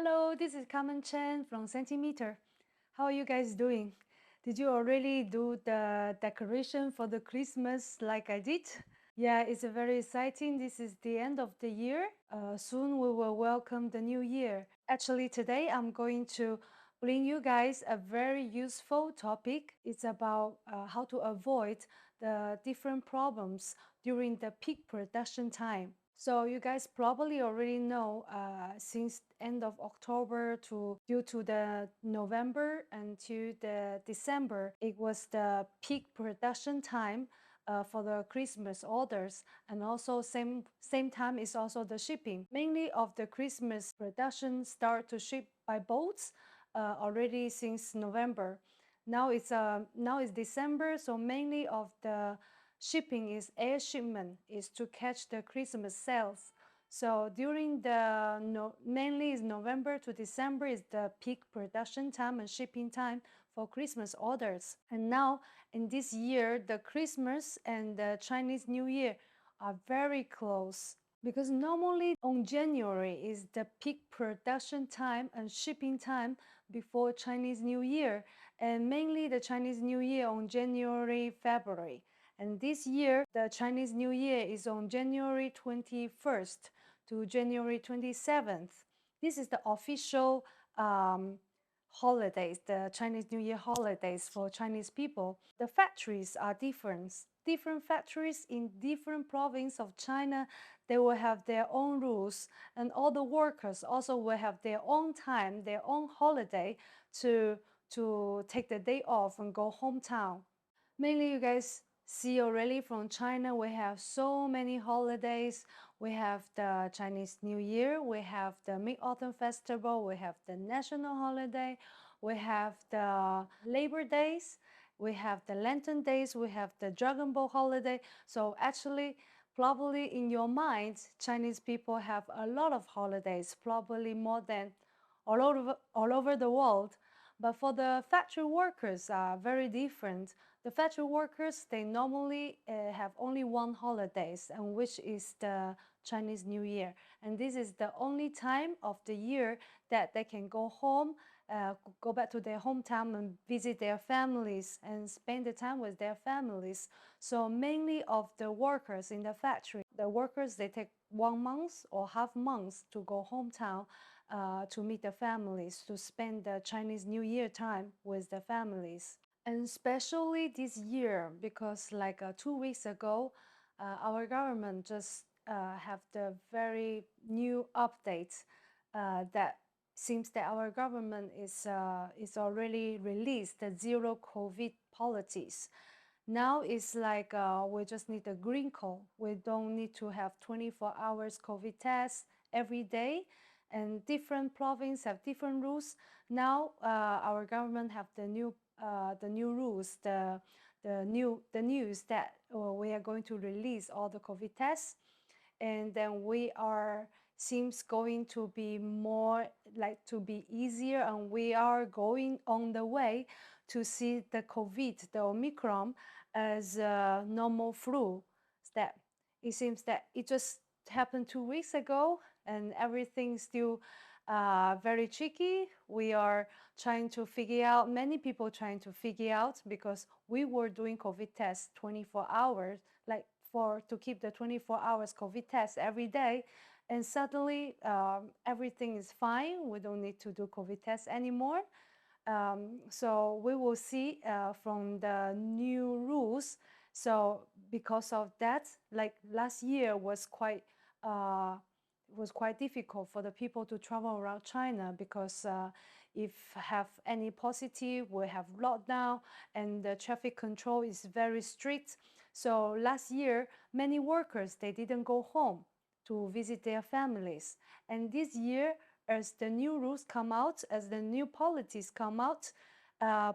Hello, this is Carmen Chen from Centimeter. How are you guys doing? Did you already do the decoration for the Christmas like I did? Yeah, it's very exciting. This is the end of the year. Soon we will welcome the new year. Actually, today I'm going to bring you guys a very useful topic. It's about how to avoid the different problems during the peak production time. So you guys probably already know since end of October to due to the November until the December, it was the peak production time for the Christmas orders, and also same time is also the shipping. Mainly of the Christmas production start to ship by boats already since November. Now it's December, so mainly of the shipping is air shipment is to catch the Christmas sales. So during the mainly is November to December is the peak production time and shipping time for Christmas orders. And now in this year, the Christmas and the Chinese New Year are very close. Because normally on January is the peak production time and shipping time before Chinese New Year, and mainly the Chinese New Year on January, February. And this year, the Chinese New Year is on January 21st to January 27th. This is the official holidays, the Chinese New Year holidays for Chinese people. The factories are different. Different factories in different provinces of China, they will have their own rules, and all the workers also will have their own time, their own holiday to take the day off and go hometown. Mainly you guys see already from China, we have so many holidays. We have the Chinese New Year, we have the Mid-Autumn Festival, we have the national holiday, we have the Labor Days, we have the Lantern Days, we have the Dragon Ball holiday. So actually, probably in your mind, Chinese people have a lot of holidays, probably more than all over the world. But for the factory workers are very different. The factory workers, they normally have only one holidays, and which is the Chinese New Year. And this is the only time of the year that they can go home, go back to their hometown and visit their families and spend the time with their families. So mainly of the workers in the factory, the workers, they take 1 month or half months to go hometown to meet the families, to spend the Chinese New Year time with the families. And especially this year, because like 2 weeks ago, our government just have the very new updates that seems that our government is already released the zero COVID policies. Now it's like we just need a green code. We don't need to have 24 hours COVID tests every day, and different provinces have different rules. Now our government have the new rules, the news that we are going to release all the COVID tests, and then we are seems going to be more like to be easier, and we are going on the way to see the COVID, the Omicron, as a normal flu. That it seems that it just happened 2 weeks ago, and everything's still very tricky. We are trying to figure out, many people trying to figure out, because we were doing COVID tests 24 hours, like to keep the 24 hours COVID test every day, and suddenly everything is fine. We don't need to do COVID tests anymore. So we will see from the new rules. So because of that, like last year was quite difficult for the people to travel around China, because if have any positive, we have lockdown, and the traffic control is very strict. So last year, many workers, they didn't go home to visit their families. And this year, as the new rules come out, as the new policies come out,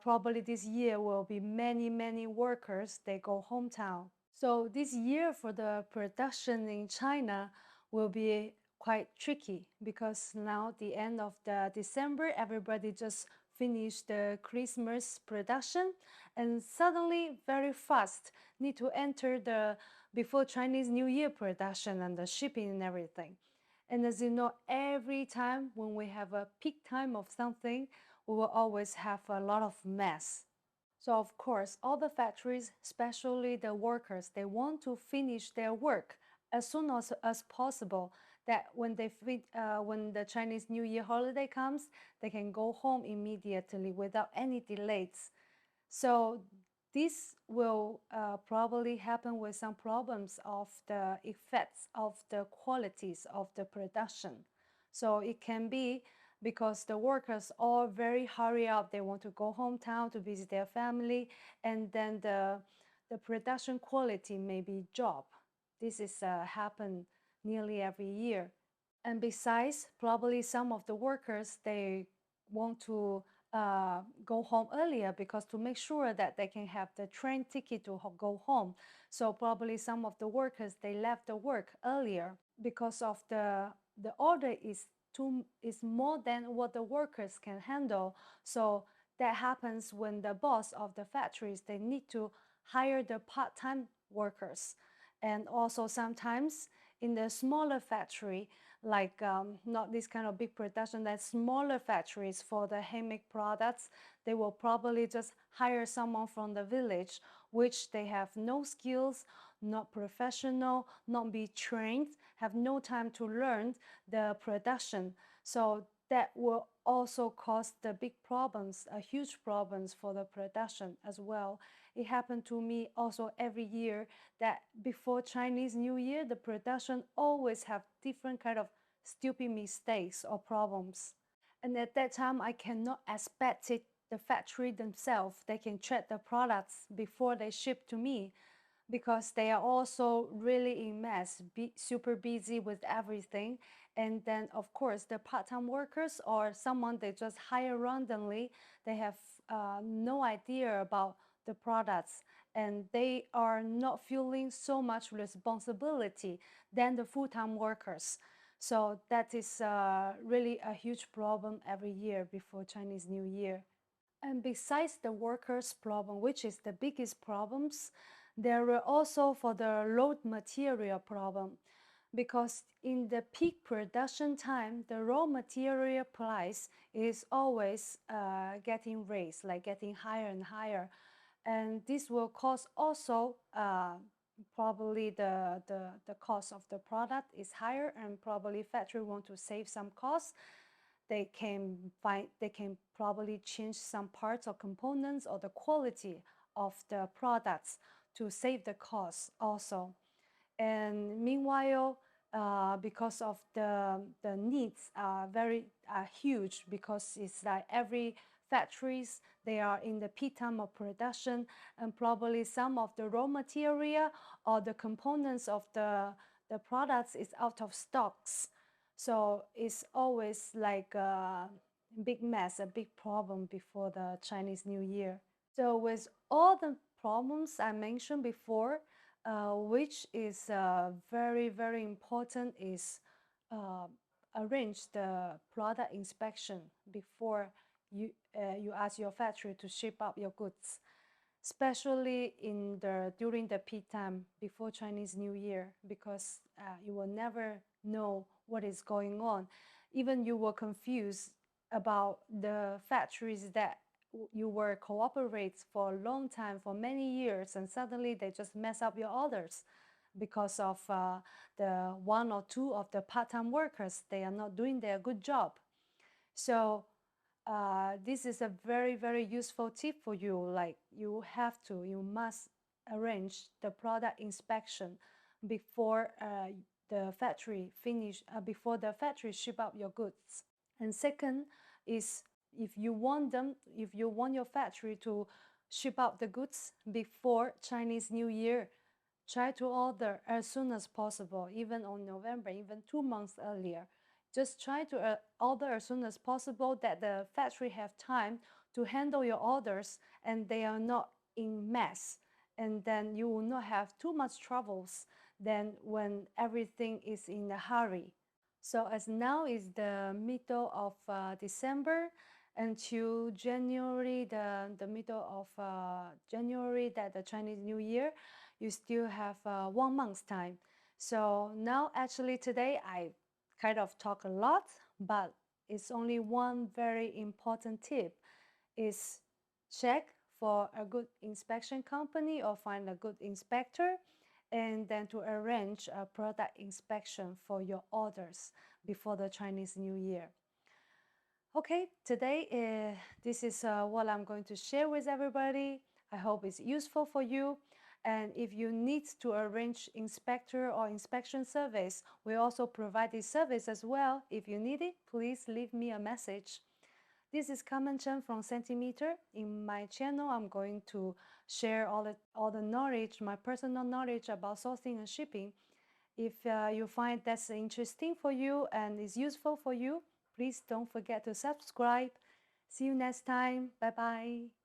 probably this year will be many workers, they go hometown. So this year for the production in China will be quite tricky, because now the end of the December, everybody just finished the Christmas production, and suddenly very fast need to enter the before Chinese New Year production and the shipping and everything. And as you know, every time when we have a peak time of something, we will always have a lot of mess. So of course, all the factories, especially the workers, they want to finish their work as soon as possible. That when the Chinese New Year holiday comes, they can go home immediately without any delays. So this will probably happen with some problems of the effects of the qualities of the production. So it can be because the workers all very hurry up. They want to go hometown to visit their family, and then the production quality may be drop. This is happen nearly every year. And besides, probably some of the workers, they want to go home earlier because to make sure that they can have the train ticket to go home. So probably some of the workers, they left the work earlier because of the order is more than what the workers can handle. So that happens when the boss of the factories, they need to hire the part-time workers. And also sometimes in the smaller factory, like not this kind of big production, that smaller factories for the handmade products, they will probably just hire someone from the village, which they have no skills, not professional, not be trained, have no time to learn the production. So that will also cause the big problems, huge problems for the production as well. It happened to me also every year that before Chinese New Year, the production always have different kind of stupid mistakes or problems. And at that time, I cannot expect it. The factory themselves, they can check the products before they ship to me because they are also really in mess, super busy with everything. And then, of course, the part-time workers or someone they just hire randomly, they have no idea about the products and they are not feeling so much responsibility than the full-time workers. So that is really a huge problem every year before Chinese New Year. And besides the workers' problem, which is the biggest problems, there were also for the raw material problem, because in the peak production time, the raw material price is always getting raised, like getting higher and higher. And this will cause also probably the cost of the product is higher and probably factory want to save some costs. They can probably change some parts or components or the quality of the products to save the cost also. And meanwhile, because of the needs are very huge, because it's like every factories, they are in the peak time of production, and probably some of the raw material or the components of the products is out of stocks. So it's always like a big mess, a big problem before the Chinese New Year. So with all the problems I mentioned before, which is very, very important is uh, arrange the product inspection before you ask your factory to ship out your goods, especially during the peak time before Chinese New Year, because you will never know what is going on. Even you will confuse about the factories that you were cooperate for a long time, for many years, and suddenly they just mess up your orders because of the one or two of the part-time workers. They are not doing their good job. So this is a very, very useful tip for you. Like you must arrange the product inspection before before the factory ship out your goods. And second is if you want your factory to ship out the goods before Chinese New Year, try to order as soon as possible, even on November, even 2 months earlier. Just try to order as soon as possible that the factory have time to handle your orders and they are not in mess. And then you will not have too much troubles than when everything is in a hurry. So as now is the middle of December until January, the middle of January, that the Chinese New Year, you still have 1 month's time. So now actually today I kind of talk a lot, but it's only one very important tip is check for a good inspection company or find a good inspector, and then to arrange a product inspection for your orders before the Chinese New Year. Okay, today this is what I'm going to share with everybody. I hope it's useful for you. And if you need to arrange inspector or inspection service, we also provide this service as well. If you need it, please leave me a message. This is Carmen Chen from Centimeter. In my channel, I'm going to share all the knowledge, my personal knowledge about sourcing and shipping. If you find that's interesting for you and is useful for you, please don't forget to subscribe. See you next time. Bye bye.